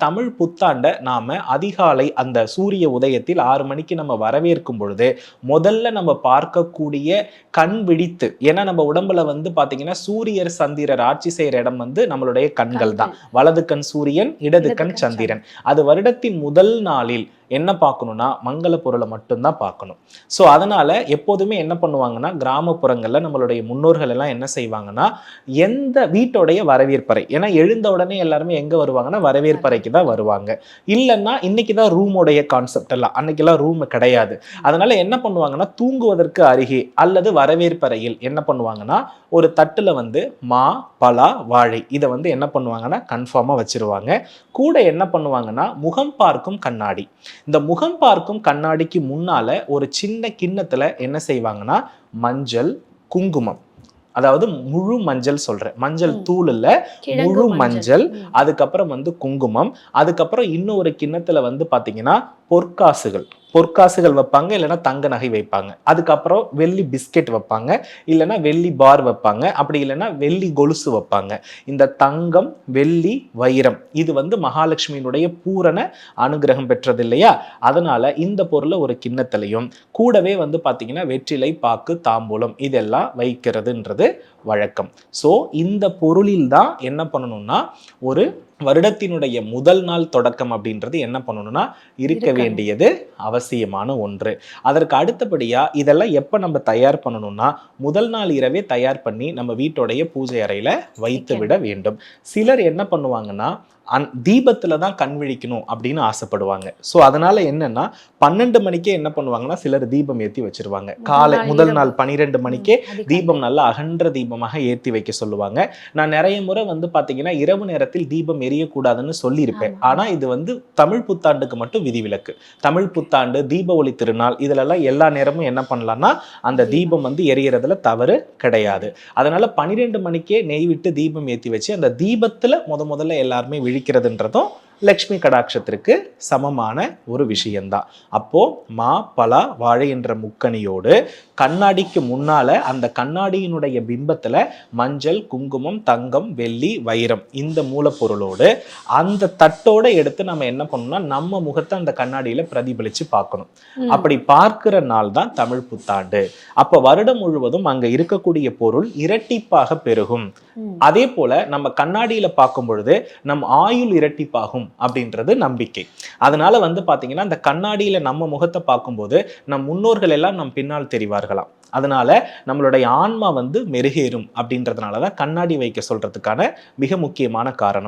தமிழ் புத்தாண்டை நாம அதிகாலை அந்த சூரிய உதயத்தில் 6 மணிக்கு நம்ம வரவேற்கும் பொழுது முதல்ல நம்ம பார்க்கக்கூடிய கண் விழித்து, ஏன்னா நம்ம உடம்புல வந்து பாத்தீங்கன்னா சூரியர் சந்திரர் ஆட்சி செய்யற இடம் வந்து நம்மளுடைய கண்கள் தான். வலது கண் சூரியன், இடது கண் சந்திரன். அது வருடத்தின் முதல் நாளில் என்ன பார்க்கணும்னா மங்கள பொருளை மட்டும்தான் பார்க்கணும். ஸோ அதனால எப்போதுமே என்ன பண்ணுவாங்கன்னா கிராமப்புறங்கள்ல நம்மளுடைய முன்னோர்கள் எல்லாம் என்ன செய்வாங்கன்னா எந்த வீட்டோடைய வரவேற்பறை, ஏன்னா எழுந்த உடனே எல்லாருமே எங்க வருவாங்கன்னா வரவேற்பறைக்கு தான் வருவாங்க. இல்லைன்னா இன்னைக்குதான் ரூமோடைய கான்செப்ட் எல்லாம், அன்னைக்கெல்லாம் ரூம் கிடையாது. அதனால என்ன பண்ணுவாங்கன்னா தூங்குவதற்கு அருகே அல்லது வரவேற்பறையில் என்ன பண்ணுவாங்கன்னா ஒரு தட்டுல வந்து மா, பலா, வாழை இதை வந்து என்ன பண்ணுவாங்கன்னா கன்ஃபார்மா வச்சிருவாங்க. கூட என்ன பண்ணுவாங்கன்னா முகம் பார்க்கும் கண்ணாடி. இந்த முகம் பார்க்கும் கண்ணாடிக்கு முன்னால ஒரு சின்ன கிண்ணத்துல என்ன செய்வாங்கன்னா மஞ்சள், குங்குமம், அதாவது முழு மஞ்சள் சொல்றேன், மஞ்சள் தூள் இல்ல, முழு மஞ்சள், அதுக்கப்புறம் வந்து குங்குமம், அதுக்கப்புறம் இன்னொரு கிண்ணத்துல வந்து பாத்தீங்கன்னா பொற்காசுகள் வைப்பாங்க, இல்லைன்னா தங்க நகை வைப்பாங்க. அதுக்கப்புறம் வெள்ளி பிஸ்கெட் வைப்பாங்க, இல்லைன்னா வெள்ளி பார் வைப்பாங்க, அப்படி இல்லைன்னா வெள்ளி கொலுசு வைப்பாங்க. இந்த தங்கம், வெள்ளி, வைரம் இது வந்து மகாலட்சுமியினுடைய பூரண அனுகிரகம் பெற்றது இல்லையா? அதனால இந்த பொருளை ஒரு கிண்ணத்திலையும் கூடவே வந்து பாத்தீங்கன்னா வெற்றிலை, பாக்கு, தாம்பூலம் இதெல்லாம் வைக்கிறதுன்றது வழக்கம். ஸோ இந்த பொருளில் தான் என்ன பண்ணணும்னா ஒரு வருடத்தினுடைய முதல் நாள் தொடக்கம் அப்படின்றது என்ன பண்ணணும்னா இருக்க வேண்டியது அவசியமான ஒன்று. அதற்கு அடுத்தபடியா இதெல்லாம் எப்ப நம்ம தயார் பண்ணணும்னா முதல் நாள் இரவே தயார் பண்ணி நம்ம வீட்டோடைய பூஜை அறையில வைத்து விட வேண்டும். சிலர் என்ன பண்ணுவாங்கன்னா தீபத்துல தான் கண் விழிக்கணும் அப்படின்னு ஆசைப்படுவாங்க. ஸோ அதனால என்னன்னா 12 மணிக்கே என்ன பண்ணுவாங்கன்னா சிலர் தீபம் ஏற்றி வச்சிருவாங்க. காலை முதல் நாள் 12 மணிக்கே தீபம் நல்லா அகன்ற தீபமாக ஏற்றி வைக்க சொல்லுவாங்க. நான் நிறைய முறை வந்து பாத்தீங்கன்னா இரவு நேரத்தில் தீபம் எரியக்கூடாதுன்னு சொல்லியிருப்பேன். ஆனா இது வந்து தமிழ் புத்தாண்டுக்கு மட்டும் விதிவிலக்கு. தமிழ் புத்தாண்டு, தீப ஒளி திருநாள் இதுலெல்லாம் எல்லா நேரமும் என்ன பண்ணலாம்னா அந்த தீபம் வந்து எரியறதுல தவறு கிடையாது. அதனால 12 மணிக்கே நெய் விட்டு தீபம் ஏற்றி வச்சு அந்த தீபத்துல முதல்ல எல்லாருமே விழிக்கிறதுன்றதும் லக்ஷ்மி கடாட்சத்திற்கு சமமான ஒரு விஷயம்தான். அப்போ மா, பலா, வாழை என்ற முக்கணியோடு கண்ணாடிக்கு முன்னால அந்த கண்ணாடியினுடைய பிம்பத்துல மஞ்சள், குங்குமம், தங்கம், வெள்ளி, வைரம் இந்த மூலப்பொருளோடு அந்த தட்டோட எடுத்து நம்ம என்ன பண்ணணும்னா நம்ம முகத்தை அந்த கண்ணாடியில பிரதிபலிச்சு பார்க்கணும். அப்படி பார்க்கிற நாள் தான் தமிழ் புத்தாண்டு. அப்ப வருடம் முழுவதும் அங்க இருக்கக்கூடிய பொருள் இரட்டிப்பாக பெருகும். அதே போல நம்ம கண்ணாடியில பார்க்கும் பொழுது நம் ஆயுள் இரட்டிப்பாகும் அப்படின்றது நம்பிக்கை. அதனால வந்து பாத்தீங்கன்னா அந்த கண்ணாடியில நம்ம முகத்தை பார்க்கும்போது நம் முன்னோர்கள் எல்லாம் நம் பின்னால் தெரிவார்களாம். அதனால நம்மளுடைய ஆன்மா வந்து மெருகேறும் அப்படின்றதுனாலதான் கண்ணாடி வைக்க சொல்றதுக்கான மிக முக்கியமான காரணம்.